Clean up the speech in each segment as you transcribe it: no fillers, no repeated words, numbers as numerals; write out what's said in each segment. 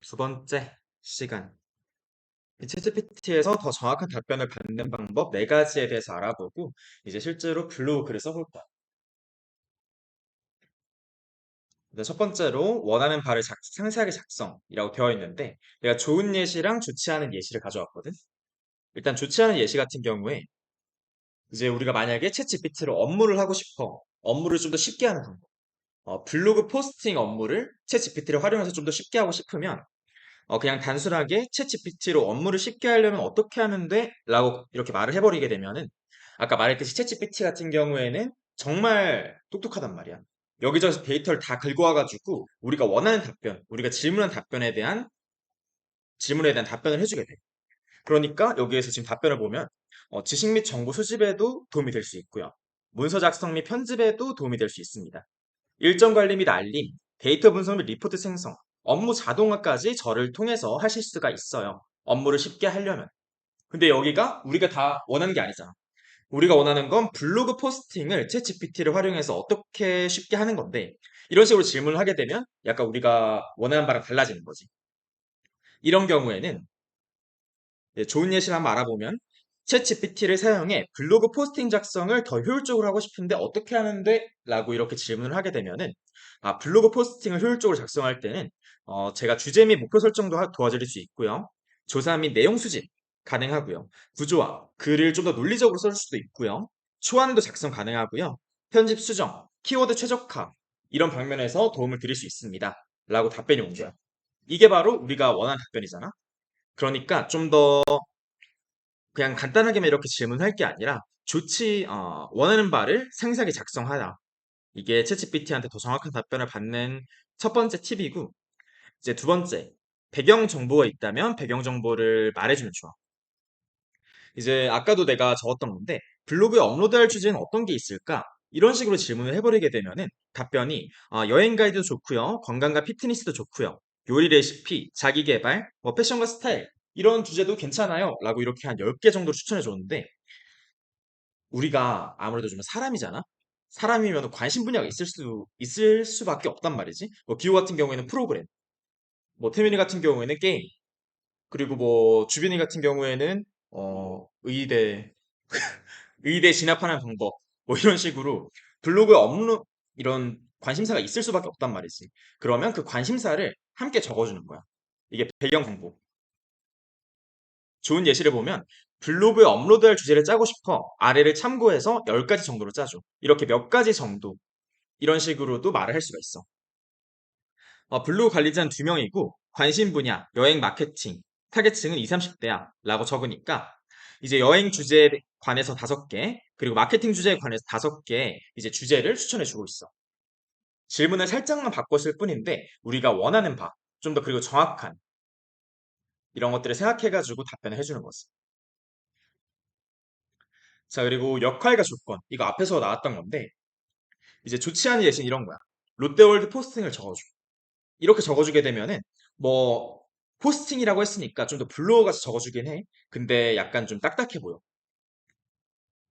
두 번째 시간. 이 챗GPT에서 더 정확한 답변을 받는 방법 네 가지에 대해서 알아보고 이제 실제로 블로그 글을 써볼 거야. 일단 첫 번째로 원하는 바를 상세하게 작성이라고 되어 있는데 내가 좋은 예시랑 좋지 않은 예시를 가져왔거든. 일단 좋지 않은 예시 같은 경우에 이제 우리가 만약에 챗GPT로 업무를 하고 싶어. 업무를 좀 더 쉽게 하는 방법. 블로그 포스팅 업무를 챗GPT를 활용해서 좀 더 쉽게 하고 싶으면 그냥 단순하게 챗GPT로 업무를 쉽게 하려면 어떻게 하면 돼? 라고 이렇게 말을 해버리게 되면은 아까 말했듯이 챗GPT 같은 경우에는 정말 똑똑하단 말이야. 여기저기서 데이터를 다 긁어와가지고 우리가 원하는 답변, 우리가 질문에 대한 답변을 해주게 돼. 그러니까 여기에서 지금 답변을 보면 지식 및 정보 수집에도 도움이 될 수 있고요. 문서 작성 및 편집에도 도움이 될 수 있습니다. 일정 관리 및 알림, 데이터 분석 및 리포트 생성, 업무 자동화까지 저를 통해서 하실 수가 있어요. 업무를 쉽게 하려면. 근데 여기가 우리가 다 원하는 게 아니잖아. 우리가 원하는 건 블로그 포스팅을 챗 GPT를 활용해서 어떻게 쉽게 하는 건데, 이런 식으로 질문을 하게 되면 약간 우리가 원하는 바랑 달라지는 거지. 이런 경우에는 좋은 예시를 한번 알아보면 챗 GPT를 사용해 블로그 포스팅 작성을 더 효율적으로 하고 싶은데 어떻게 하는데? 라고 이렇게 질문을 하게 되면은 블로그 포스팅을 효율적으로 작성할 때는 제가 주제 및 목표 설정도 도와드릴 수 있고요. 조사 및 내용 수집 가능하고요. 구조화, 글을 좀 더 논리적으로 써줄 수도 있고요. 초안도 작성 가능하고요. 편집 수정, 키워드 최적화 이런 방면에서 도움을 드릴 수 있습니다. 라고 답변이 온 거야. 이게 바로 우리가 원하는 답변이잖아. 그러니까 좀더 그냥 간단하게만 이렇게 질문할 게 아니라 원하는 바를 상세하게 작성하라. 이게 챗GPT한테 더 정확한 답변을 받는 첫 번째 팁이고, 이제 두 번째, 배경 정보가 있다면 배경 정보를 말해주면 좋아. 이제 아까도 내가 적었던 건데, 블로그에 업로드할 주제는 어떤 게 있을까? 이런 식으로 질문을 해버리게 되면은 답변이 여행 가이드도 좋고요, 건강과 피트니스도 좋고요, 요리 레시피, 자기 개발, 패션과 스타일 이런 주제도 괜찮아요. 라고 이렇게 한 10개 정도 추천해 줬는데 우리가 아무래도 좀 사람이잖아? 사람이면 관심 분야가 있을 수밖에 없단 말이지. 뭐, 기호 같은 경우에는 프로그램, 뭐, 태민이 같은 경우에는 게임, 그리고 뭐, 주빈이 같은 경우에는, 의대, 의대 진학하는 방법, 뭐, 이런 식으로 블로그에 이런 관심사가 있을 수밖에 없단 말이지. 그러면 그 관심사를 함께 적어주는 거야. 이게 배경 정보. 좋은 예시를 보면 블로그에 업로드할 주제를 짜고 싶어. 아래를 참고해서 10가지 정도로 짜줘. 이렇게 몇 가지 정도. 이런 식으로도 말을 할 수가 있어. 블로그 관리자는 2명이고 관심 분야, 여행 마케팅, 타겟층은 20, 30대야 라고 적으니까 이제 여행 주제에 관해서 5개, 그리고 마케팅 주제에 관해서 5개 이제 주제를 추천해 주고 있어. 질문을 살짝만 바꿨을 뿐인데 우리가 원하는 바, 좀 더 그리고 정확한 이런 것들을 생각해가지고 답변을 해주는 거지. 자, 그리고 역할과 조건. 이거 앞에서 나왔던 건데 이제 좋지 않은 예시는 이런 거야. 롯데월드 포스팅을 적어줘. 이렇게 적어주게 되면은 뭐 포스팅이라고 했으니까 좀 더 블로거 같이 적어주긴 해. 근데 약간 좀 딱딱해 보여.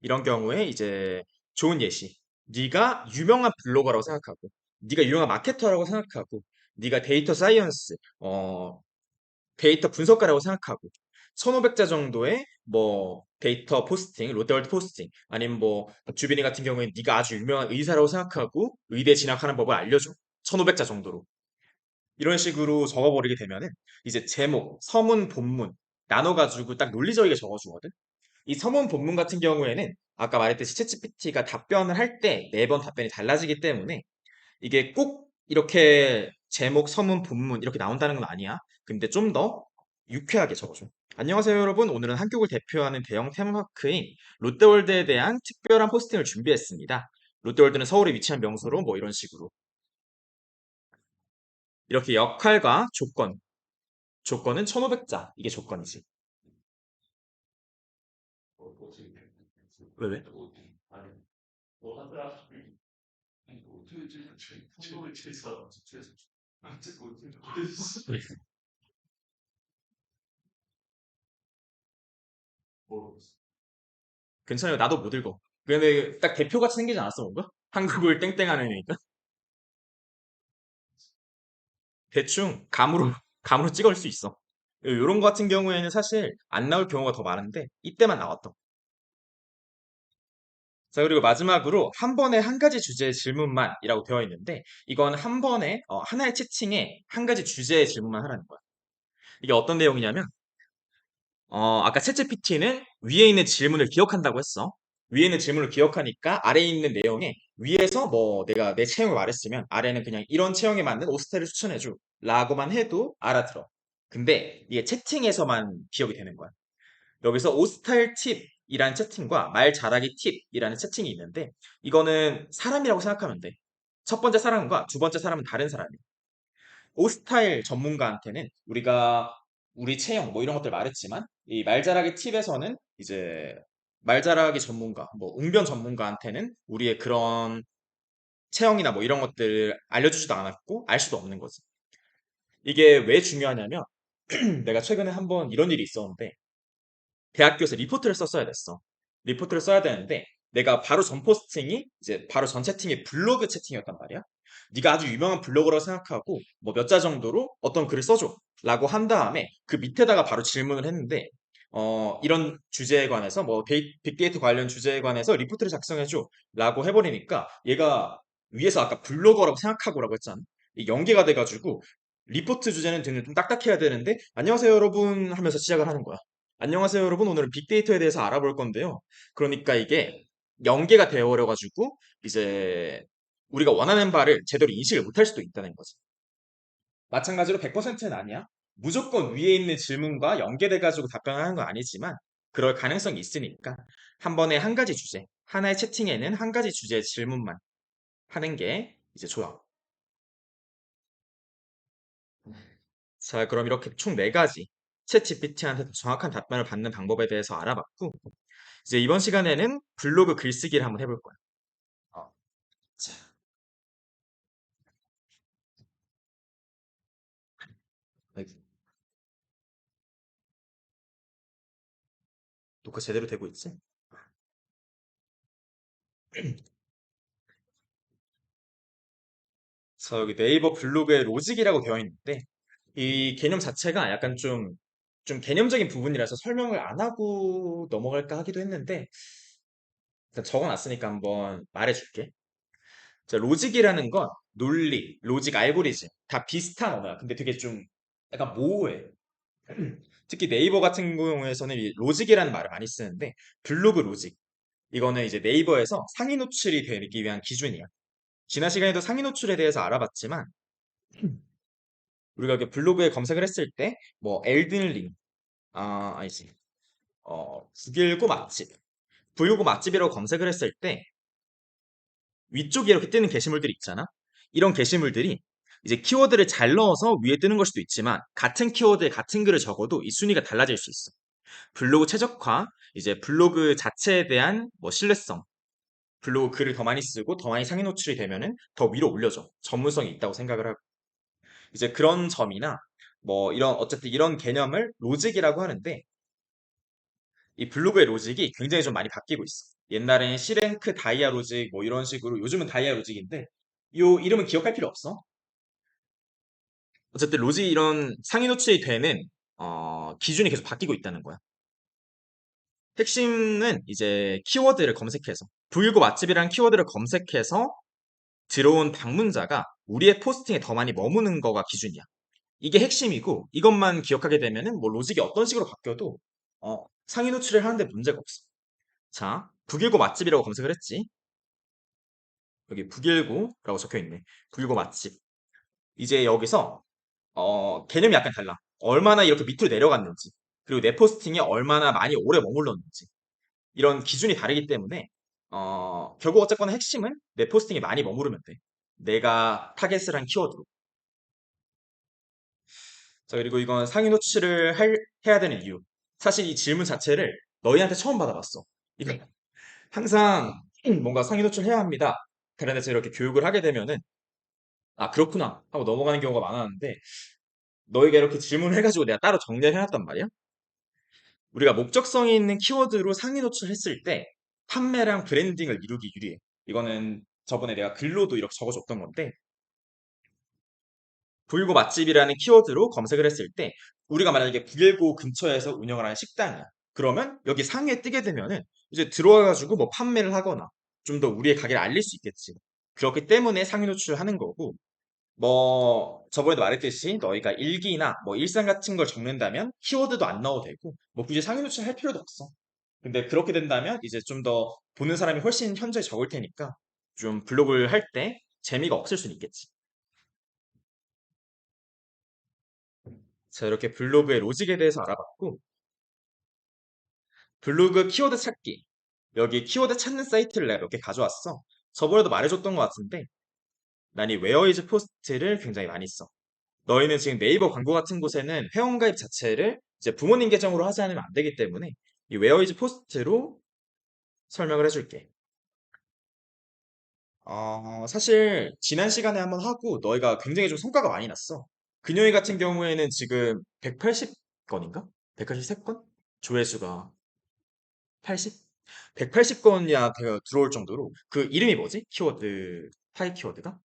이런 경우에 이제 좋은 예시. 네가 유명한 블로거라고 생각하고, 네가 유명한 마케터라고 생각하고, 네가 데이터 사이언스, 데이터 분석가라고 생각하고, 1500자 정도의 뭐 데이터 포스팅, 롯데월드 포스팅, 아니면 뭐 주빈이 같은 경우에는 네가 아주 유명한 의사라고 생각하고 의대 진학하는 법을 알려줘. 1500자 정도로. 이런 식으로 적어버리게 되면은 이제 제목, 서문, 본문 나눠가지고 딱 논리적이게 적어주거든. 이 서문, 본문 같은 경우에는 아까 말했듯이 챗GPT가 답변을 할 때 매번 답변이 달라지기 때문에 이게 꼭 이렇게 제목, 서문, 본문 이렇게 나온다는 건 아니야. 근데 좀 더 유쾌하게 적어줘. 안녕하세요, 여러분. 오늘은 한국을 대표하는 대형 테마파크인 롯데월드에 대한 특별한 포스팅을 준비했습니다. 롯데월드는 서울에 위치한 명소로 뭐 이런 식으로. 이렇게 역할과 조건, 조건은 1500자. 이게 조건이지. 왜, 왜? 괜찮아요. 나도 못 읽어. 근데 딱 대표같이 생기지 않았어, 뭔가? 한국을 땡땡하는 애니까. 대충 감으로 감으로 찍을 수 있어. 요런 거 같은 경우에는 사실 안 나올 경우가 더 많은데 이때만 나왔던. 자, 그리고 마지막으로 한 번에 한 가지 주제의 질문만이라고 되어 있는데 이건 한 번에 하나의 채팅에 한 가지 주제의 질문만 하라는 거야. 이게 어떤 내용이냐면 아까 챗GPT는 위에 있는 질문을 기억한다고 했어. 위에 있는 질문을 기억하니까 아래에 있는 내용에 위에서 뭐 내가 내 체형을 말했으면 아래는 그냥 이런 체형에 맞는 옷 스타일을 추천해줘 라고만 해도 알아들어. 근데 이게 채팅에서만 기억이 되는 거야. 여기서 옷 스타일 팁이라는 채팅과 말 잘하기 팁이라는 채팅이 있는데 이거는 사람이라고 생각하면 돼. 첫 번째 사람과 두 번째 사람은 다른 사람이야. 옷 스타일 전문가한테는 우리가 우리 체형 뭐 이런 것들 말했지만 이 말잘하기 팁에서는 이제 말잘하기 전문가, 뭐 웅변 전문가한테는 우리의 그런 체형이나 뭐 이런 것들 알려주지도 않았고 알 수도 없는 거지. 이게 왜 중요하냐면 내가 최근에 한번 이런 일이 있었는데 대학교에서 리포트를 썼어야 됐어. 리포트를 써야 되는데 내가 바로 전 포스팅이 이제 바로 전 채팅이 블로그 채팅이었단 말이야. 네가 아주 유명한 블로거라고 생각하고 뭐 몇 자 정도로 어떤 글을 써줘 라고 한 다음에 그 밑에다가 바로 질문을 했는데 이런 주제에 관해서 뭐 빅데이터 관련 주제에 관해서 리포트를 작성해줘 라고 해버리니까 얘가 위에서 아까 블로거라고 생각하고라고 했잖아. 이 연계가 돼가지고 리포트 주제는 좀 딱딱해야 되는데 안녕하세요 여러분 하면서 시작을 하는 거야. 안녕하세요, 여러분. 오늘은 빅데이터에 대해서 알아볼 건데요. 그러니까 이게 연계가 되어버려가지고 이제 우리가 원하는 바를 제대로 인식을 못할 수도 있다는 거지. 마찬가지로 100%는 아니야. 무조건 위에 있는 질문과 연계돼가지고 답변하는 건 아니지만 그럴 가능성이 있으니까 한 번에 한 가지 주제, 하나의 채팅에는 한 가지 주제의 질문만 하는 게 이제 좋아. 자, 그럼 이렇게 총 네 가지 챗GPT한테 정확한 답변을 받는 방법에 대해서 알아봤고 이제 이번 시간에는 블로그 글쓰기를 한번 해볼 거야. 어, 자, 여기 녹화 제대로 되고 있지? 그래서 여기 네이버 블로그에 로직이라고 되어 있는데 이 개념 자체가 약간 좀 개념적인 부분이라서 설명을 안 하고 넘어갈까 하기도 했는데 일단 적어놨으니까 한번 말해줄게. 자, 로직이라는 건 논리, 로직, 알고리즘 다 비슷한 언어야. 근데 되게 좀 약간 모호해. 특히 네이버 같은 경우에서는 이 로직이라는 말을 많이 쓰는데 블로그 로직 이거는 이제 네이버에서 상위 노출이 되기 위한 기준이야. 지난 시간에도 상위 노출에 대해서 알아봤지만 우리가 이렇게 블로그에 검색을 했을 때 뭐 엘든링 아니지 구길고 맛집 구길고 맛집이라고 검색을 했을 때 위쪽에 이렇게 뜨는 게시물들이 있잖아. 이런 게시물들이 이제 키워드를 잘 넣어서 위에 뜨는 걸 수도 있지만 같은 키워드에 같은 글을 적어도 이 순위가 달라질 수 있어. 블로그 최적화, 이제 블로그 자체에 대한 뭐 신뢰성, 블로그 글을 더 많이 쓰고 더 많이 상위 노출이 되면은 더 위로 올려줘. 전문성이 있다고 생각을 하고. 이제 그런 점이나 뭐 이런 어쨌든 이런 개념을 로직이라고 하는데 이 블로그의 로직이 굉장히 좀 많이 바뀌고 있어. 옛날엔 C랭크 다이아 로직 뭐 이런 식으로 요즘은 다이아 로직인데 요 이름은 기억할 필요 없어. 어쨌든 로직 이런 상위 노출이 되는 기준이 계속 바뀌고 있다는 거야. 핵심은 이제 키워드를 검색해서 불고 맛집이라는 키워드를 검색해서 들어온 방문자가 우리의 포스팅에 더 많이 머무는 거가 기준이야. 이게 핵심이고 이것만 기억하게 되면은 뭐 로직이 어떤 식으로 바뀌어도 상위 노출을 하는데 문제가 없어. 자, 북일고 맛집이라고 검색을 했지. 여기 북일고라고 적혀 있네. 북일고 맛집. 이제 여기서 개념이 약간 달라. 얼마나 이렇게 밑으로 내려갔는지, 그리고 내 포스팅에 얼마나 많이 오래 머물렀는지 이런 기준이 다르기 때문에 결국 어쨌거나 핵심은 내 포스팅에 많이 머무르면 돼. 내가 타겟을 한 키워드로. 자, 그리고 이건 상위 노출을 해야 되는 이유. 사실 이 질문 자체를 너희한테 처음 받아봤어. 이거 항상 뭔가 상위 노출해야 합니다. 그런데서 이렇게 교육을 하게 되면은 아 그렇구나 하고 넘어가는 경우가 많았는데 너희가 이렇게 질문을 해가지고 내가 따로 정리를 해놨단 말이야. 우리가 목적성이 있는 키워드로 상위 노출했을 때 판매랑 브랜딩을 이루기 유리해. 이거는 저번에 내가 글로도 이렇게 적어줬던 건데 919 맛집이라는 키워드로 검색을 했을 때 우리가 만약에 919 근처에서 운영을 하는 식당이야. 그러면 여기 상위에 뜨게 되면은 이제 들어와 가지고 뭐 판매를 하거나 좀 더 우리의 가게를 알릴 수 있겠지. 그렇기 때문에 상위 노출을 하는 거고 뭐 저번에도 말했듯이 너희가 일기나 뭐 일상 같은 걸 적는다면 키워드도 안 넣어도 되고 뭐 굳이 상위 노출 할 필요도 없어. 근데 그렇게 된다면 이제 좀 더 보는 사람이 훨씬 현저히 적을 테니까 좀 블로그를 할 때 재미가 없을 수는 있겠지. 자, 이렇게 블로그의 로직에 대해서 알아봤고 블로그 키워드 찾기. 여기 키워드 찾는 사이트를 내가 몇 개 가져왔어. 저번에도 말해줬던 것 같은데 난 이 웨어이즈 포스트를 굉장히 많이 써. 너희는 지금 네이버 광고 같은 곳에는 회원가입 자체를 이제 부모님 계정으로 하지 않으면 안 되기 때문에 이 웨어이즈 포스트로 설명을 해줄게. 사실 지난 시간에 한번 하고 너희가 굉장히 좀 성과가 많이 났어. 그녀희 같은 경우에는 지금 180건인가? 183건? 조회수가 80? 180건이나 들어올 정도로 그 이름이 뭐지? 키워드 타이 키워드가?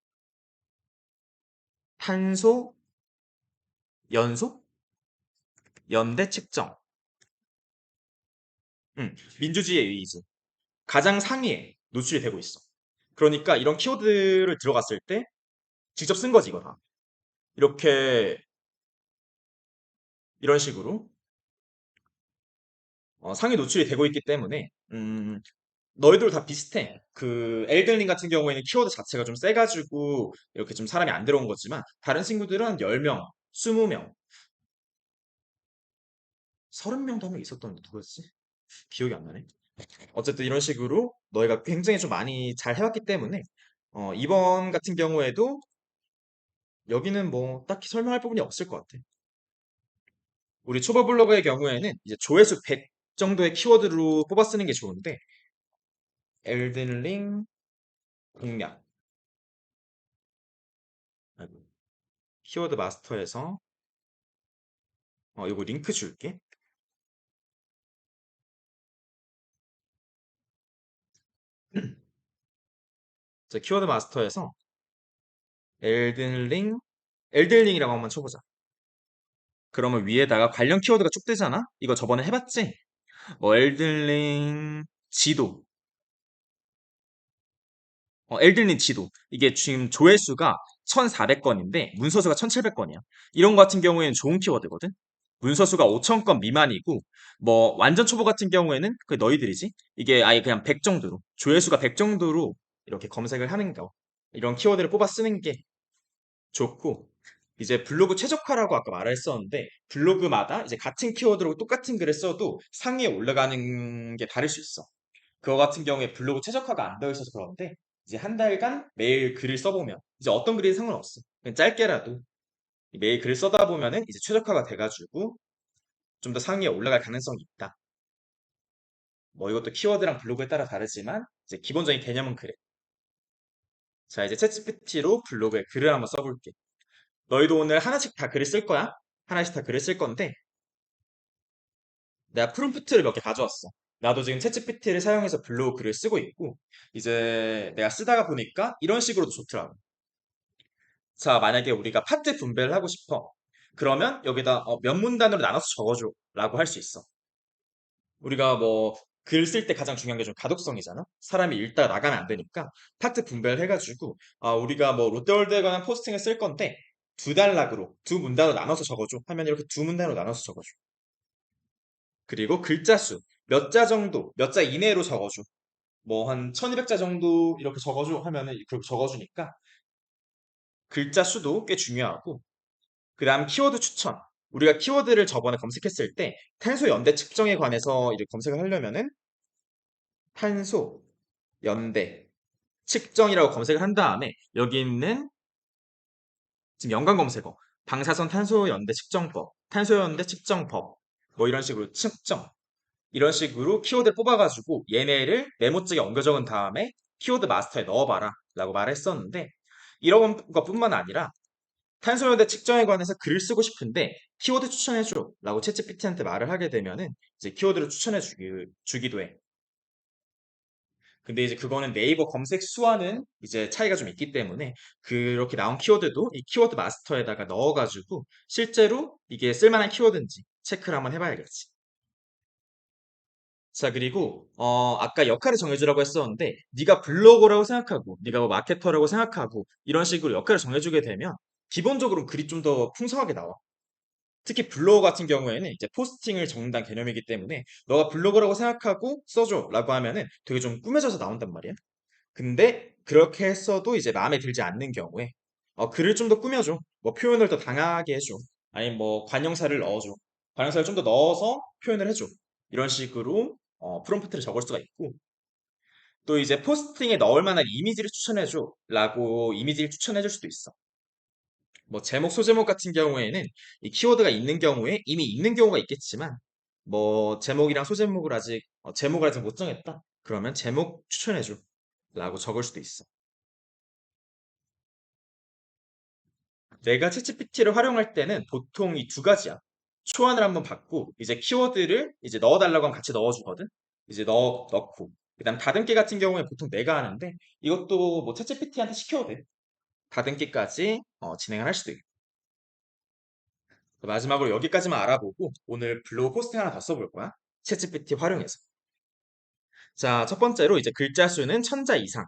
탄소, 연소, 연대 측정. 민주주의의 의의지. 가장 상위에 노출이 되고 있어. 그러니까 이런 키워드를 들어갔을 때 직접 쓴 거지, 이거 다. 이렇게, 이런 식으로 상위 노출이 되고 있기 때문에, 너희들 다 비슷해. 그, 엘든링 같은 경우에는 키워드 자체가 좀 세가지고, 이렇게 좀 사람이 안 들어온 거지만, 다른 친구들은 10명, 20명, 30명도 한 명 있었던 누구였지? 기억이 안 나네. 어쨌든 이런 식으로 너희가 굉장히 좀 많이 잘 해왔기 때문에, 이번 같은 경우에도 여기는 뭐 딱히 설명할 부분이 없을 것 같아. 우리 초보 블로거의 경우에는 이제 조회수 100 정도의 키워드로 뽑아 쓰는 게 좋은데, 엘든링 공략. 아이고, 키워드 마스터에서, 요거 링크 줄게. 자, 키워드 마스터에서 엘든링, 엘든링이라고 한번 쳐보자. 그러면 위에다가 관련 키워드가 쭉 뜨잖아? 이거 저번에 해봤지? 뭐, 엘든링 지도. 엘든링 지도. 이게 지금 조회수가 1,400건인데 문서수가 1,700건이야. 이런 거 같은 경우에는 좋은 키워드거든. 문서수가 5,000건 미만이고 뭐 완전 초보 같은 경우에는 그 너희들이지. 이게 아예 그냥 100 정도로 조회수가 100 정도로 이렇게 검색을 하는 거. 이런 키워드를 뽑아 쓰는 게 좋고 이제 블로그 최적화라고 아까 말했었는데 블로그마다 이제 같은 키워드로 똑같은 글을 써도 상위에 올라가는 게 다를 수 있어. 그거 같은 경우에 블로그 최적화가 안 되어 있어서 그런데 이제 한 달간 매일 글을 써보면 이제 어떤 글이 상관없어. 그냥 짧게라도 매일 글을 써다 보면은 이제 최적화가 돼가지고 좀 더 상위에 올라갈 가능성이 있다. 뭐 이것도 키워드랑 블로그에 따라 다르지만 이제 기본적인 개념은 그래. 자 이제 챗GPT로 블로그에 글을 한번 써볼게. 너희도 오늘 하나씩 다 글을 쓸 거야? 하나씩 다 글을 쓸 건데 내가 프롬프트를 몇 개 가져왔어. 나도 지금 챗GPT를 사용해서 블로그 글을 쓰고 있고 이제 내가 쓰다가 보니까 이런 식으로도 좋더라고. 자, 만약에 우리가 파트 분배를 하고 싶어. 그러면 여기다 몇 문단으로 나눠서 적어줘 라고 할 수 있어. 우리가 뭐 글 쓸 때 가장 중요한 게 좀 가독성이잖아. 사람이 읽다가 나가면 안 되니까 파트 분배를 해가지고 우리가 뭐 롯데월드에 관한 포스팅을 쓸 건데 두 단락으로 두 문단으로 나눠서 적어줘 하면 이렇게 두 문단으로 나눠서 적어줘. 그리고 글자 수 몇 자 정도 몇 자 이내로 적어줘. 뭐 한 1200자 정도 이렇게 적어줘 하면은 그렇게 적어주니까 글자 수도 꽤 중요하고 그 다음 키워드 추천. 우리가 키워드를 저번에 검색했을 때 탄소 연대 측정에 관해서 이렇게 검색을 하려면은 탄소 연대 측정이라고 검색을 한 다음에 여기 있는 지금 연관 검색어 방사선 탄소 연대 측정법, 탄소 연대 측정법 뭐 이런 식으로 측정 이런 식으로 키워드를 뽑아가지고 얘네를 메모장에 옮겨 적은 다음에 키워드 마스터에 넣어봐라 라고 말했었는데 이런 것뿐만 아니라 탄소연대 측정에 관해서 글을 쓰고 싶은데 키워드 추천해줘 라고 챗GPT한테 말을 하게 되면은 이제 키워드를 추천해 주기도 해. 근데 이제 그거는 네이버 검색 수와는 이제 차이가 좀 있기 때문에 그렇게 나온 키워드도 이 키워드 마스터에다가 넣어가지고 실제로 이게 쓸만한 키워드인지 체크를 한번 해봐야겠지. 자, 그리고 아까 역할을 정해주라고 했었는데 네가 블로거라고 생각하고 네가 뭐 마케터라고 생각하고 이런 식으로 역할을 정해주게 되면 기본적으로 글이 좀 더 풍성하게 나와. 특히 블로거 같은 경우에는 이제 포스팅을 적는다는 개념이기 때문에 너가 블로거라고 생각하고 써줘라고 하면은 되게 좀 꾸며져서 나온단 말이야. 근데 그렇게 했어도 이제 마음에 들지 않는 경우에 글을 좀 더 꾸며줘. 뭐 표현을 더 당하게 해줘. 아니면 뭐 관용사를 넣어줘. 관용사를 좀 더 넣어서 표현을 해줘. 이런 식으로 프롬프트를 적을 수가 있고 또 이제 포스팅에 넣을 만한 이미지를 추천해줘 라고 이미지를 추천해줄 수도 있어. 뭐 제목, 소제목 같은 경우에는 이 키워드가 있는 경우에 이미 있는 경우가 있겠지만 뭐 제목이랑 소제목을 아직 제목을 아직 못 정했다. 그러면 제목 추천해줘 라고 적을 수도 있어. 내가 챗GPT를 활용할 때는 보통 이 두 가지야. 초안을 한번 받고 이제 키워드를 이제 넣어달라고 하면 같이 넣어주거든. 이제 넣고 그다음 다듬기 같은 경우에 보통 내가 하는데 이것도 뭐 챗GPT한테 시켜도 돼. 다듬기까지 진행을 할 수도 있고. 마지막으로 여기까지만 알아보고 오늘 블로그 포스팅 하나 더 써볼 거야. 챗GPT 활용해서. 자, 첫 번째로 이제 글자 수는 1000자 이상.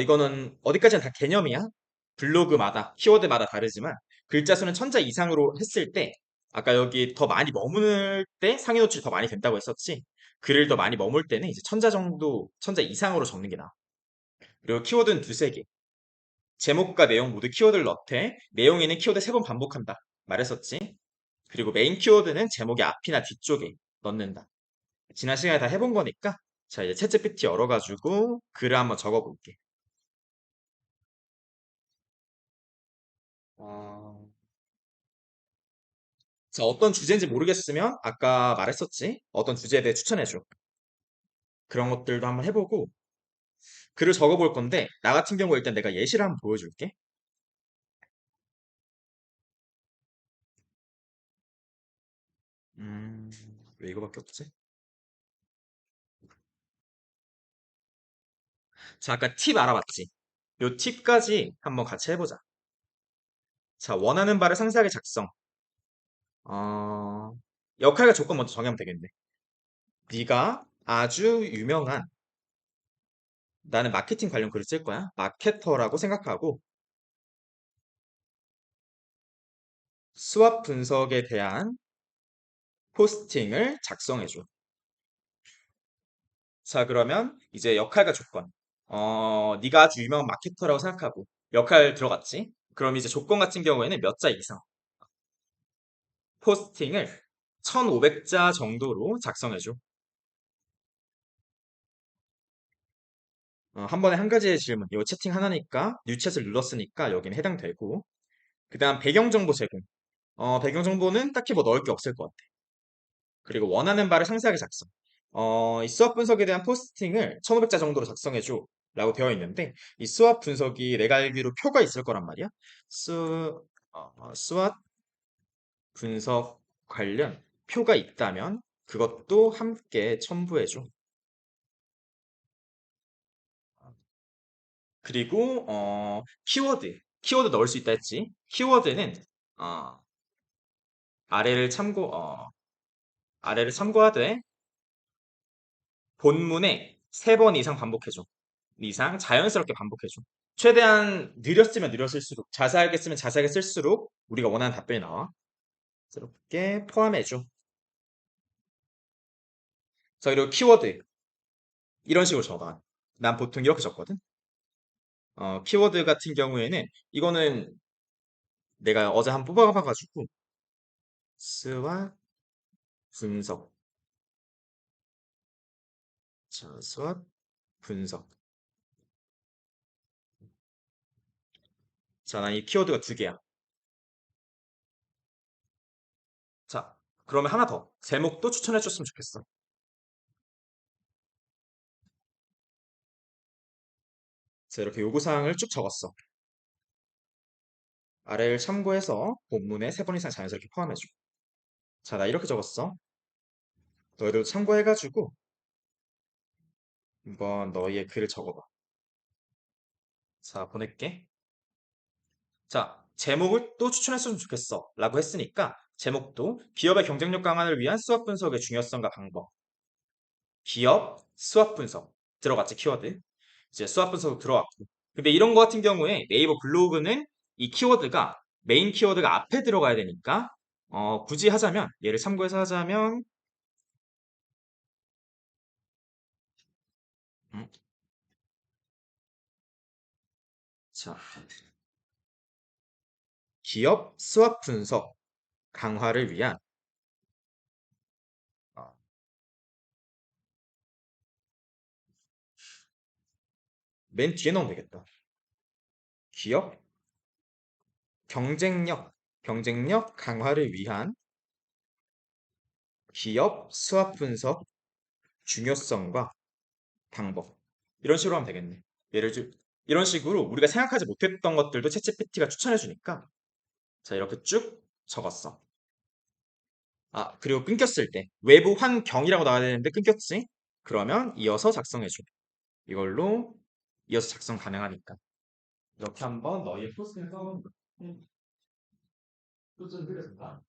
이거는 어디까지나 다 개념이야. 블로그마다, 키워드마다 다르지만 글자 수는 1000자 이상으로 했을 때 아까 여기 더 많이 머무를 때 상위 노출이 더 많이 된다고 했었지. 글을 더 많이 머물 때는 이제 1000자 정도, 1000자 이상으로 적는 게 나아. 그리고 키워드는 두세 개. 제목과 내용 모두 키워드를 넣되 내용에는 키워드 세 번 반복한다. 말했었지. 그리고 메인 키워드는 제목의 앞이나 뒤쪽에 넣는다. 지난 시간에 다 해본 거니까 자 이제 챗GPT 열어가지고 글을 한번 적어볼게. 어, 자 어떤 주제인지 모르겠으면 아까 말했었지. 어떤 주제에 대해 추천해줘. 그런 것들도 한번 해보고 글을 적어볼 건데 나 같은 경우 일단 내가 예시를 한번 보여줄게. 음, 왜 이거밖에 없지? 자 아까 팁 알아봤지? 요 팁까지 한번 같이 해보자. 자 원하는 바를 상세하게 작성. 어, 역할과 조건 먼저 정하면 되겠네. 네가 아주 유명한 나는 마케팅 관련 글을 쓸 거야. 마케터라고 생각하고 수업 분석에 대한 포스팅을 작성해 줘. 자, 그러면 이제 역할과 조건. 네가 아주 유명한 마케터라고 생각하고 역할 들어갔지? 그럼 이제 조건 같은 경우에는 몇 자 이상 포스팅을 1500자 정도로 작성해 줘. 한 번에 한 가지의 질문. 이거 채팅 하나니까 뉴챗을 눌렀으니까 여기는 해당되고 그다음 배경 정보 제공. 배경 정보는 딱히 뭐 넣을 게 없을 것 같아. 그리고 원하는 바를 상세하게 작성. 이 수학 분석에 대한 포스팅을 1500자 정도로 작성해줘. 라고 되어 있는데, 이 수학 분석이 내가 알기로 표가 있을 거란 말이야. 수학 분석 관련 표가 있다면, 그것도 함께 첨부해줘. 그리고, 키워드. 키워드 넣을 수 있다 했지. 키워드는, 어, 아래를 참고, 아래를 참고하되, 본문에 3번 이상 반복해줘. 이상 자연스럽게 반복해줘. 최대한 느렸으면 느렸을수록, 자세하게 쓰면 자세하게 쓸수록 우리가 원하는 답변이 나와. 자연스럽게 포함해줘. 자, 그리고 키워드. 이런 식으로 적어. 난 보통 이렇게 적거든. 키워드 같은 경우에는 이거는 내가 어제 한번 뽑아봐가지고 스와 분석. 자, 스와 분석. 자, 난 이 키워드가 두 개야. 자, 그러면 하나 더. 제목도 추천해줬으면 좋겠어. 자, 이렇게 요구사항을 쭉 적었어. 아래를 참고해서 본문에 3번 이상 자연스럽게 포함해줘. 자, 나 이렇게 적었어. 너희도 참고해가지고 한번 너희의 글을 적어봐. 자, 보낼게. 자, 제목을 또 추천했으면 좋겠어. 라고 했으니까, 제목도 기업의 경쟁력 강화를 위한 수학 분석의 중요성과 방법. 기업, 수학 분석. 들어갔지, 키워드. 이제 수학 분석 들어왔고. 근데 이런 거 같은 경우에 네이버 블로그는 이 키워드가 메인 키워드가 앞에 들어가야 되니까, 굳이 하자면, 얘를 참고해서 하자면, 음, 자, 기업 수학 분석 강화를 위한, 어, 맨 뒤에 넣으면 되겠다. 기업 경쟁력 강화를 위한 기업 수학 분석 중요성과 방법. 이런 식으로 하면 되겠네. 예를 들, 이런 식으로 우리가 생각하지 못했던 것들도 챗GPT가 추천해 주니까 자, 이렇게 쭉 적었어. 아, 그리고 끊겼을 때 외부 환경이라고 나와야 되는데 끊겼지? 그러면 이어서 작성해 줘. 이걸로 이어서 작성 가능하니까. 이렇게 한번 너희의 포스트에 써보는 거야. 또좀 그려준다.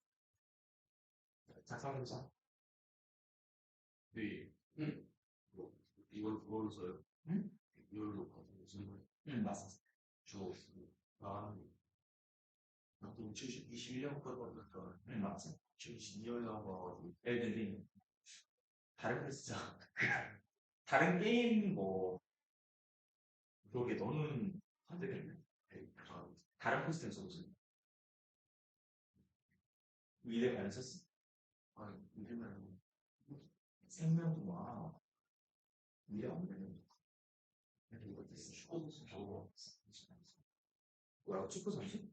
작성해보자. 네. 응. 뭐, 이걸 그걸로 써요? 응? 이걸로 가지고 무슨 걸 응, 맞아. 주고 아, 나도 21년 거 보니까 응, 맞아. 22년 나온 거 가지고 엘든링. 다른 거 쓰자. 다른 게임 뭐 그러게 너는 안 되겠네. 다른 포스트는 써보지. 미래 관련 썼어. 아니 이제는 생명동화. 미래 없는 이것도 있어. 축구 저거 뭐라고 축구 선수?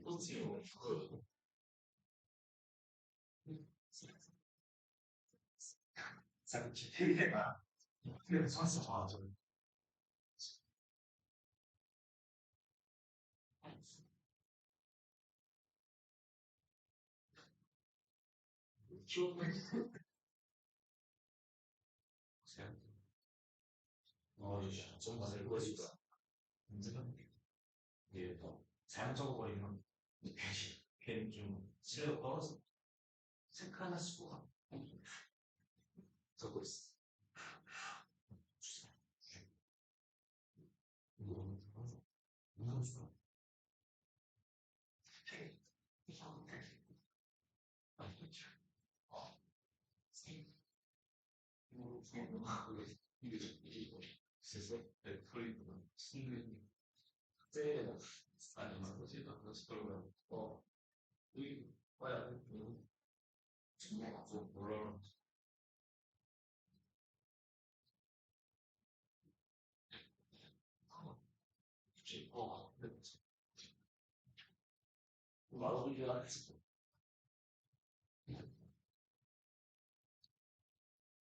코치요. 자꾸 기대가. 그래 선수 아, 저 키워드 쌤. 이제 좀 많이 걸리다. 문제는 이게 더 자연적으로 버리면 괜히 좀 실력 떨어져. 색 하나 쓰고 가. 적고 있어. 너무 좋아.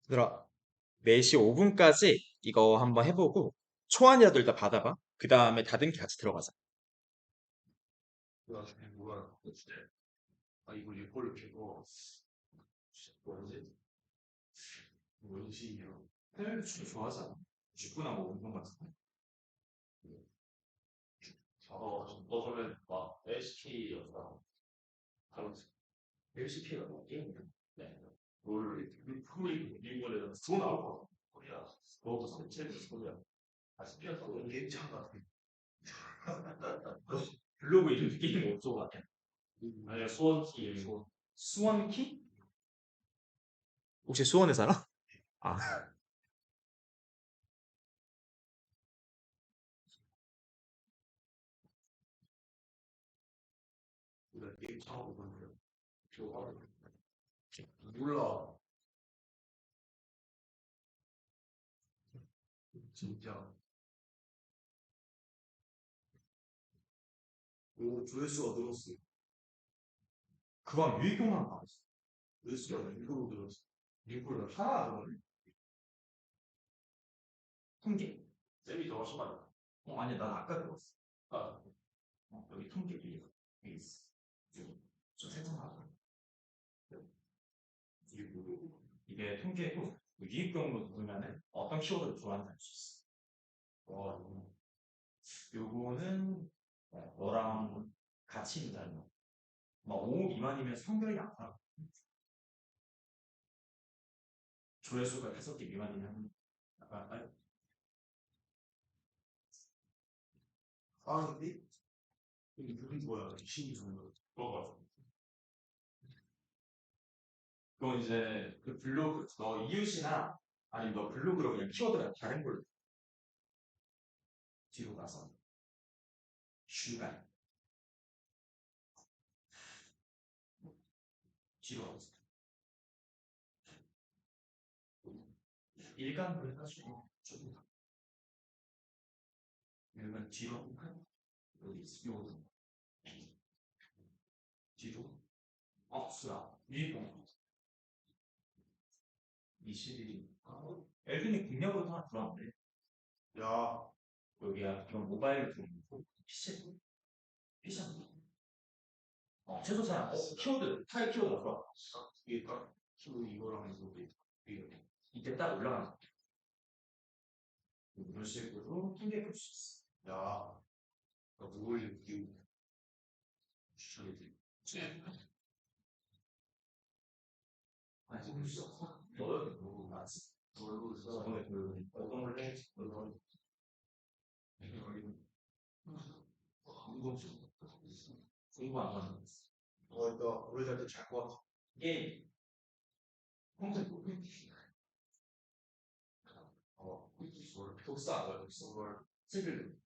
얘들아 4시 5분까지 이거 한번 해보고 초안이라도 일단 받아봐. 그 다음에 다듬기 같이 들어가자. 이거 일꼴로 켜고 뭐지? 원시이요. 해외 축구 좋아하잖아. 축구나 뭐 운동 같은 거. 너 그러면 막 LCK였다. 다른 LCK가 뭐 게임이야? 네. 롤 프로리그 미국에는 더 나올 것 같아. 코리아. 너도 선체에서 코리아. 다시 피어서 괜찮아. 블로그 이름 게임 뭐 어쩌고 같아. 아니야 수원키 수원. 수원키? 혹시 수원에 살아? 아, 우리가 게임 처음 보는데 좋아. 몰라. 진짜. 오 조회수가 늘었어. 그건 유익용만 나왔어. 조회수가 1으로 늘었어. 6으로 하나 늘었네. 통계. 쌤이 더 훨씬 많아. 아니야, 난 아까 들었어. 아, 여기 통계 위에 있어. 좀 세팅하자. 이게 뭐고? 이게 통계고 유입경으로 누르면은 어떤 키워드를 좋아하는지 알 수 있어. 요거는 너랑 같이 있는 막 5 미만이면 성별이 안 나와. 조회수가 5개 미만이면 약간 근데 이게 무슨 뭐야? 신이 정도 들어가서. 그건 이제 그 블로그 너 이웃이나 아니면 너 블로그로 그냥 키워드가 다른 걸로 뒤로 가서 주간 뒤로 가서 일간으로 해가지고 좀 일간 뒤로 여기 있어. 요거 뒤로 수야 유입경 22 엘빈이 국력으로 하나 들어왔는데 야, 여기야 이건 모바일로 들어오는 거 PC PC 최소 사양 키워드 타입 키워드가 들어와 이게 딱 키로 이거랑 이게 이때 딱 올라가는 거 이런 식으로 통계 풀수 있어. 야, 누굴 이거 추천해드리. 아니 너는 너무 많지. 저번에 그 어떤 걸 해? 공부 안 하는 거 너 우리 잘때 잘거 게임 콘텐츠 독서 안 봐요 독서 책을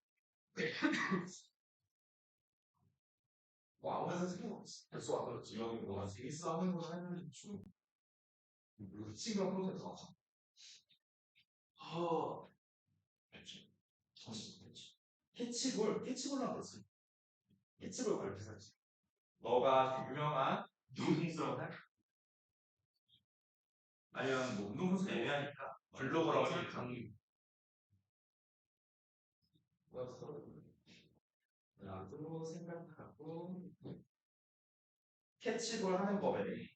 뭐 아무나 생각없어 독서 안 봐요 지금 뭐가 재밌어 하는 거 하면 좀 친구랑 콘텐츠 나와 그렇지 그렇지 캐치볼랑 그랬어 캐치볼 관련해서지 너가 그 유명한 운동선수 아니면 뭐 운동선수 애매하니까 블로거라고 생각하는 나도 생각하고 캐치볼 하는 법에 대해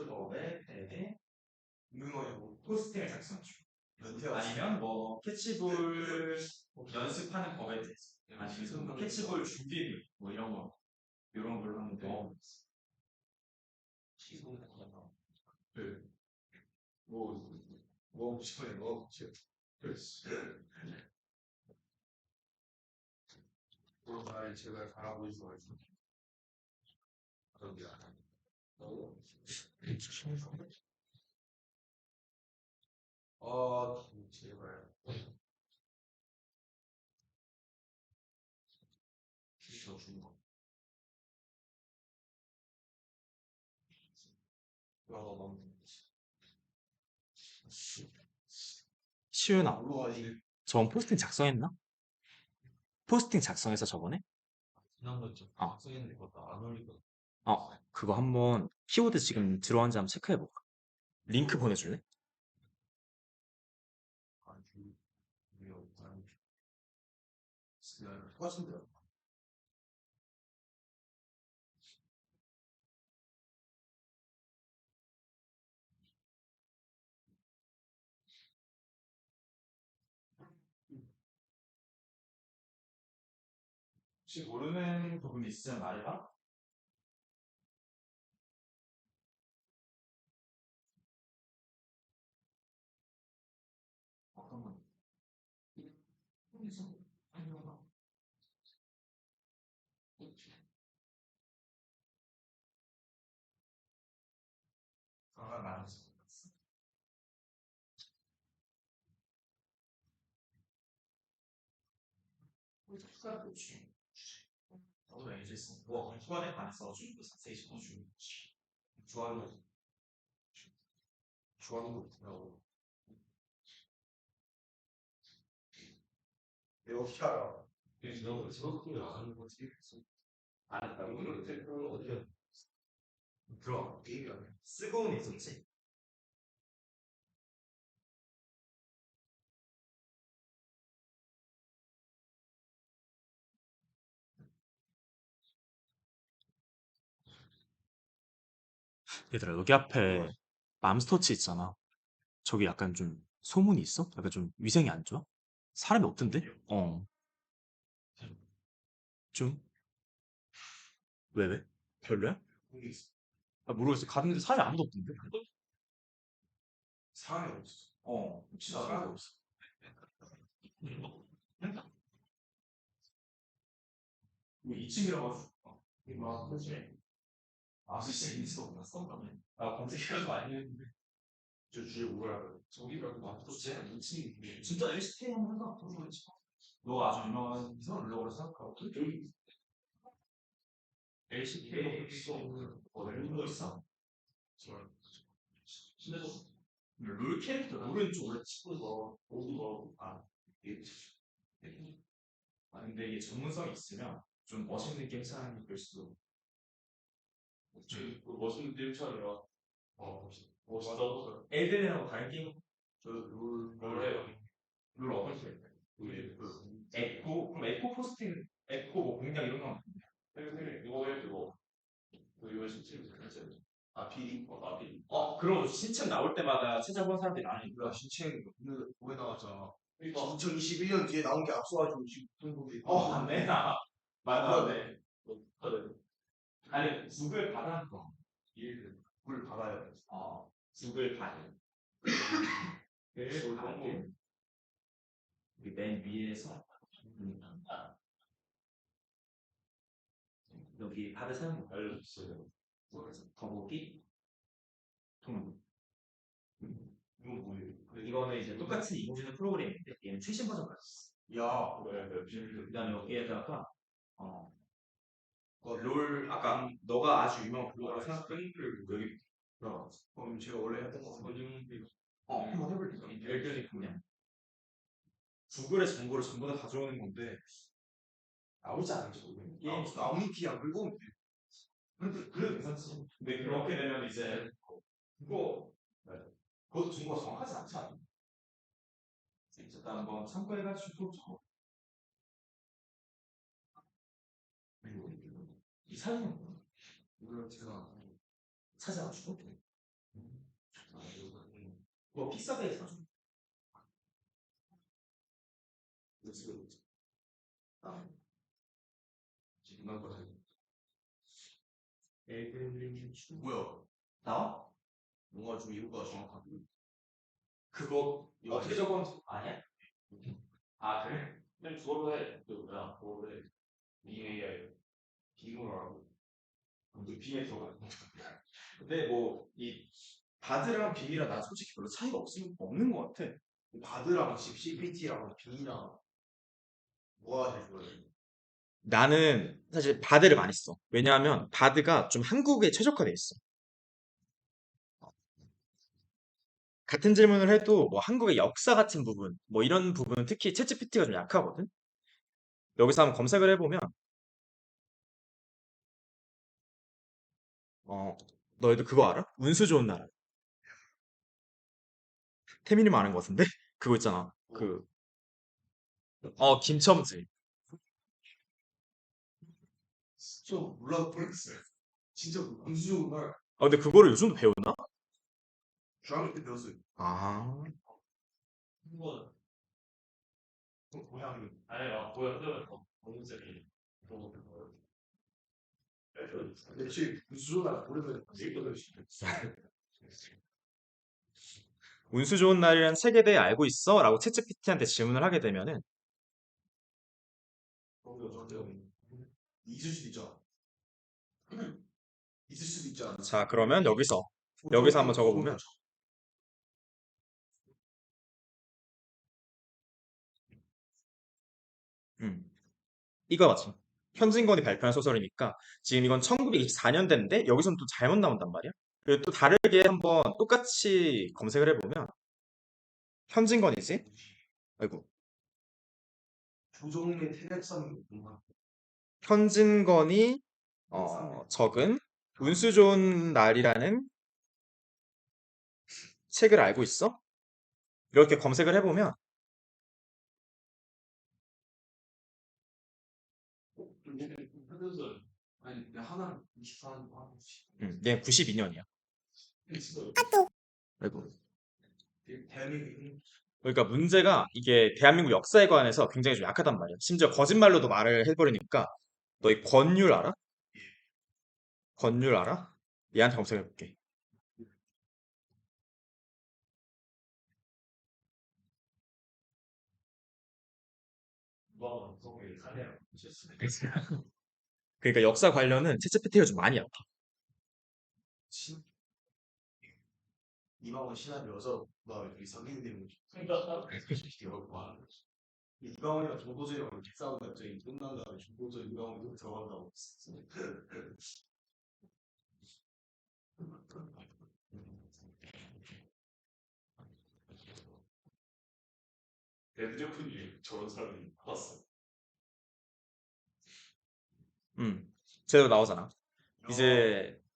법에 대해 포스팅을 작성 중 아니면 뭐 캐치볼 연습하는 법에 대해서 아니면 뭐 캐치볼 준비물 뭐 이런 거 이런 걸로 하는데 그 뭐 싶어요, 뭐 싶어. 그런 말 제발 바라보고 있어가지고. 그런데 안 하네. 제발. 저 주는 거. 너무 시윤아 올라가지. 저번 포스팅 작성했나? 포스팅 작성해서 저번에? 지난번 좀 어, 써있는 것도 안 올리고. 그거 한번 키워드 지금 들어왔는지 한번 체크해볼까? 링크 보내줄래? 아주 위험한. 똑같은데. 혹시 모르는 부분이 있으면 말해봐. 어떤 건? 가 많았어. 특수한 고충. 너도 알지 있어. 뭐 후반에 관해서 좀 더 자세히 짚어주는 거지. 좋아하는 거, 좋아하는 거 있더라고. 내가 어떻게 알아? 너 저것도 안 하는 거지? 안 했다고? 그걸 어떻게 들어. 게임이 아니야? 쓰고는 있었지. 얘들아, 여기 앞에 맘스터치 있잖아. 저기 약간 좀 소문이 있어? 약간 좀 위생이 안 좋아? 사람이 없던데? 어, 좀, 왜, 왜? 별로야? 아, 모르겠어. 갔는데 사람이 아무도 없던데? 사람이 없어. 진짜 사람이 없어. 2층이라고 하죠. 그치. 진짜 인지도 몰랐어? 검색해가지고 많이 했는데. 저 주에 오라고. 저기라고 또 제가 2층이 진짜 LCK 한번 해봐. 너 아주 유명한 이상한 블로거를 생각하고. 저기 LCK 룰도 있어? 근데 룰 캐릭터 룰은 좀 원래 치고서 오고 이게 근데 이게 전문성이 있으면 좀 멋있는 게임 사람이 될 수도. 그 멋있는 게임처럼 멋있다. 엘든이라고 다른 게임 저룰 해요. 룰 어떤 게 있어요? 에코 그럼 에코 포스팅 에코 뭐 공략 이런 거. 이거 해 이거 이거 실제 그랬지. 아피리 아피리. 그럼 신청 나올 때마다 찾아본 사람들이 많으니까. 야, 신책 오늘 뭐에 나왔잖아. 그러니까 2021년 뒤에 나온 게 앞서가지고 지금 무슨 소리? 맞네. 맞네. 그래. 아니 구글 받아 거. 물 받아요. 구글 받아. 구글 받아. 여기 맨 위에서 여기 받을 사용 알려주세요. 더보기 동 이건 뭐예요? 이거는 이제 똑같이 이루어지는 프로그램인데 얘는 최신 버전까지 있어. 야, 네, 비밀. 그다음에 여기에다가 어, 롤 아까 너가 아주 유명한 블로거라 생각하는 여기 들어가. 그럼 제가 원래 했던 거 한번 해볼게요. 별들이 그냥 구글의 정보를 전부 다 가져오는 건데 나오지 않을지 모르겠네. 나오는 키안 긁으면 돼. 그래도 괜찮지. 근데 그렇게 되면 이제 그거 그것도 정보가 정확하지 않지 않나? 일단 한번 참고해가지고 적어. 그리고 이 사진은 뭐야? 이걸 제가 찾아가지고 뭐 픽사베이스 가지고 지금 난 거지. 엘든링 뭐야? 나와? 뭔가 좀 이유가 정확하고. 그거 이거 어떻게 적은 아니야? 그래? 그냥 그걸로 해. 그 뭐야? 그걸로 해. EAI 비밀을 알고. 빅에 들어가. 근데 뭐 이 바드랑 빅이랑 난 솔직히 별로 차이가 없는 것 같아. 바드랑 CPT랑 B랑 뭐가 제일 좋아요? 나는 사실 바드를 많이 써. 왜냐하면 바드가 좀 한국에 최적화돼 있어. 같은 질문을 해도 뭐 한국의 역사 같은 부분, 뭐 이런 부분은 특히 챗GPT가 좀 약하거든. 여기서 한번 검색을 해보면 너희도 그거 알아? 운수 좋은 나라. 태민이만 아는 것 같은데? 그거 있잖아. 김첨지. 진짜 몰라 모르겠어요. 진짜 운수 좋은 날 근데 그거를 요즘도 배우나? 중학교 때 배웠어요. 아, 한번 고향이 아니야. 뭐야? 검색이 너무 그거요. 며칠 운수 좋은 날 오래전에 읽거든요. 운수 좋은 날이란 책에 대해 알고 있어? 라고 챗GPT한테 질문을 하게 되면은 있을 수도 있잖아. 있을 수도 있잖아. 자, 그러면 여기서 한번 적어보면 음, 이거 맞지? 현진건이 발표한 소설이니까 지금 이건 1924년대인데 여기서는 또 잘못 나온단 말이야. 그리고 또 다르게 한번 똑같이 검색을 해보면 현진건이지? 아이고, 조정래 태백산 뭔가 현진건이 적은 운수 좋은 날이라는 책을 알고 있어? 이렇게 검색을 해보면 하면서 아니 하나 24년 얘 92년이야. 아이고. 대한민국 그러니까 문제가 이게 대한민국 역사에 관해서 굉장히 좀 약하단 말이야. 심지어 거짓말로도 말을 해버리니까 너 이 권율 알아? 권율 알아? 얘한테 검색해볼게. 누가 속에 사내요. 그러니까 역사 관련은 챗GPT가 좀 많이 약해. 신 이방원 신한 여자 그다음에 여기 상민님 기억 봐. 이방원이랑 정도전이랑 이렇게 싸우다 갑자기 끝난 다음에 정도전 이방원이 들어간다고 했어. 대부분이 저런 사람이 봤어. 제대로 나오잖아.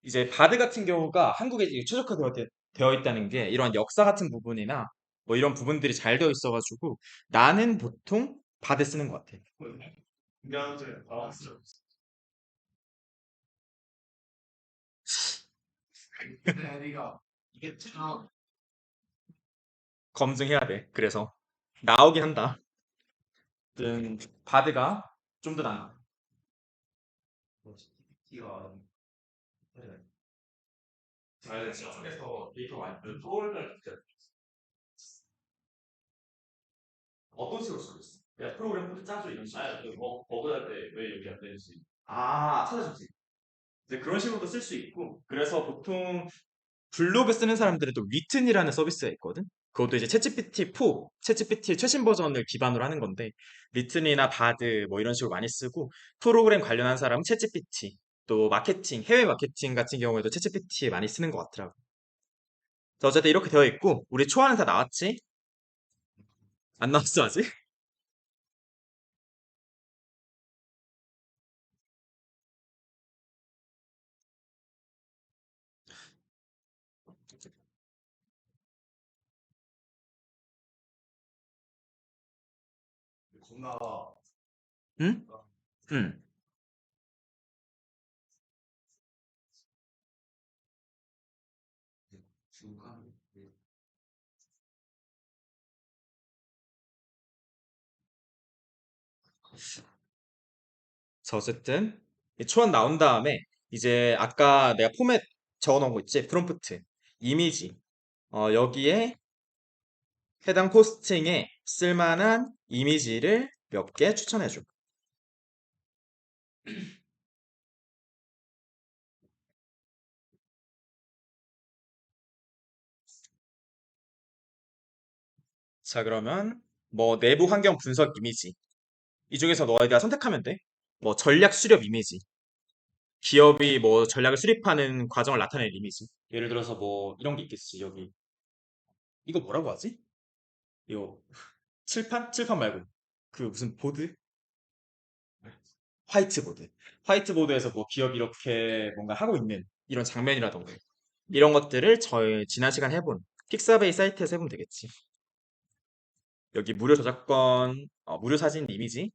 이제 바드 같은 경우가 한국에 이제 되어 있다는 게 이런 역사 같은 부분이나 뭐 이런 부분들이 잘 되어 있어가지고 나는 보통 바드 쓰는 것 같아. 인간한테 나왔어. 대리가 이게 참 검증해야 돼. 그래서 나오긴 한다. 아무튼 바드가 좀 더 나아. 기가 아니, 저쪽에서 데이터 많이 서울날 진짜 어떤 식으로 쓰고 있어? 야, 프로그램 코드 짜줘 이런 식으로. 아니, 버그할 때 왜 여기 안 되는지. 찾아주지. 이제 그런 식으로도 쓸 수 있고. 그래서 보통 블로그 쓰는 사람들은 또 위튼이라는 서비스가 있거든. 그것도 이제 챗GPT 4, 챗GPT 최신 버전을 기반으로 하는 건데 리튼이나 바드 뭐 이런 식으로 많이 쓰고 프로그램 관련한 사람은 챗GPT 또 마케팅, 해외 마케팅 같은 경우에도 챗GPT 많이 쓰는 것 같더라고. 자, 어쨌든 이렇게 되어 있고 우리 초안은 다 나왔지? 안 나왔어 아직? 겁나 응? 응. 중간 자, 어쨌든 이 초안 나온 다음에 이제 아까 내가 포맷 적어놓은 거 있지? 프롬프트, 이미지. 여기에 해당 포스팅에 쓸만한 이미지를 몇 개 추천해줘. 자, 그러면 뭐 내부 환경 분석 이미지. 이 중에서 너희가 선택하면 돼. 뭐 전략 수렵 이미지. 기업이 뭐 전략을 수립하는 과정을 나타내는 이미지. 예를 들어서 뭐 이런 게 있겠지. 여기. 이거 뭐라고 하지? 이거 칠판? 칠판 말고. 그 무슨 보드? 화이트보드. 화이트보드에서 뭐 기업이 이렇게 뭔가 하고 있는 이런 장면이라던가 이런 것들을 저희 지난 시간 해본 픽사베이 사이트에서 해보면 되겠지. 여기 무료 저작권, 무료 사진 이미지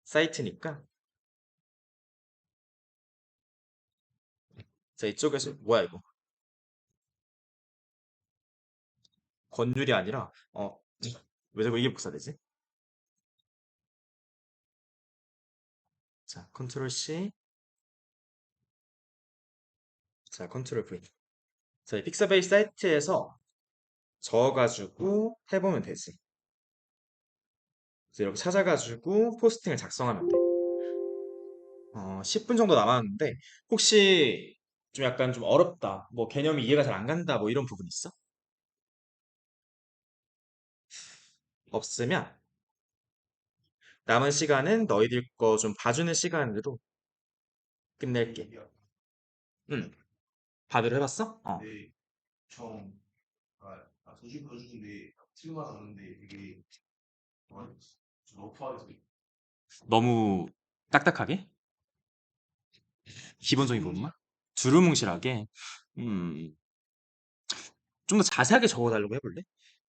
사이트니까. 자, 이쪽에서 뭐야 이거? 권율이 아니라 왜 자꾸 이게 복사되지? 자, 컨트롤 C, 자, 컨트롤 V. 자, 이 픽사베이 사이트에서 적어가지고 해보면 되지. 그래서 이렇게 찾아가지고 포스팅을 작성하면 돼. 10분 정도 남았는데 혹시 좀 약간 좀 어렵다, 뭐 개념이 이해가 잘 안 간다, 뭐 이런 부분 있어? 없으면 남은 시간은 너희들 거 좀 봐주는 시간으로 끝낼게. 응, 다들 해봤어? 네, 처음 소식 보여주는데 틀만 하는데 이게 좀 러프하게 너무 딱딱하게? 기본적인 부분만? 두루뭉실하게? 음, 좀 더 자세하게 적어달라고 해볼래?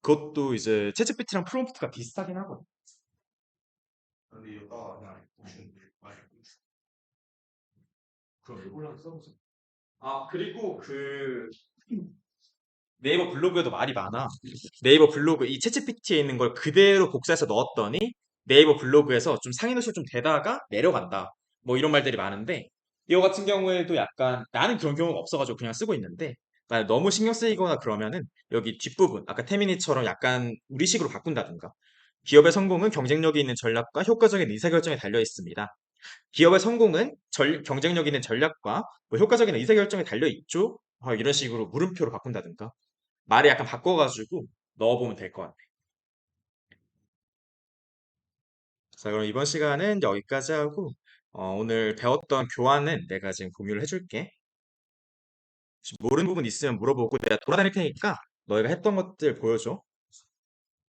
그것도 이제 챗GPT랑 프롬프트가 비슷하긴 하거든. 근데 여기다가 그냥 보시는데 많이 그럼 이걸로 써보세요. 그리고 네이버 블로그에도 말이 많아. 네이버 블로그 이 챗GPT에 있는 걸 그대로 복사해서 넣었더니 네이버 블로그에서 좀 상위노출 좀 되다가 내려간다. 뭐 이런 말들이 많은데 이거 같은 경우에도 약간 나는 그런 경우가 없어가지고 그냥 쓰고 있는데 만약 너무 신경 쓰이거나 그러면은 여기 뒷부분 아까 태민이처럼 약간 우리식으로 바꾼다든가 기업의 성공은 경쟁력이 있는 전략과 효과적인 의사결정에 달려 있습니다. 기업의 성공은 경쟁력 있는 전략과 뭐 효과적인 의사결정에 달려 있죠. 이런 식으로 물음표로 바꾼다든가 말을 약간 바꿔가지고 넣어보면 될 것 같아. 자, 그럼 이번 시간은 여기까지 하고, 오늘 배웠던 교환은 내가 지금 공유를 해줄게. 혹시 모르는 부분 있으면 물어보고 내가 돌아다닐 테니까 너희가 했던 것들 보여줘.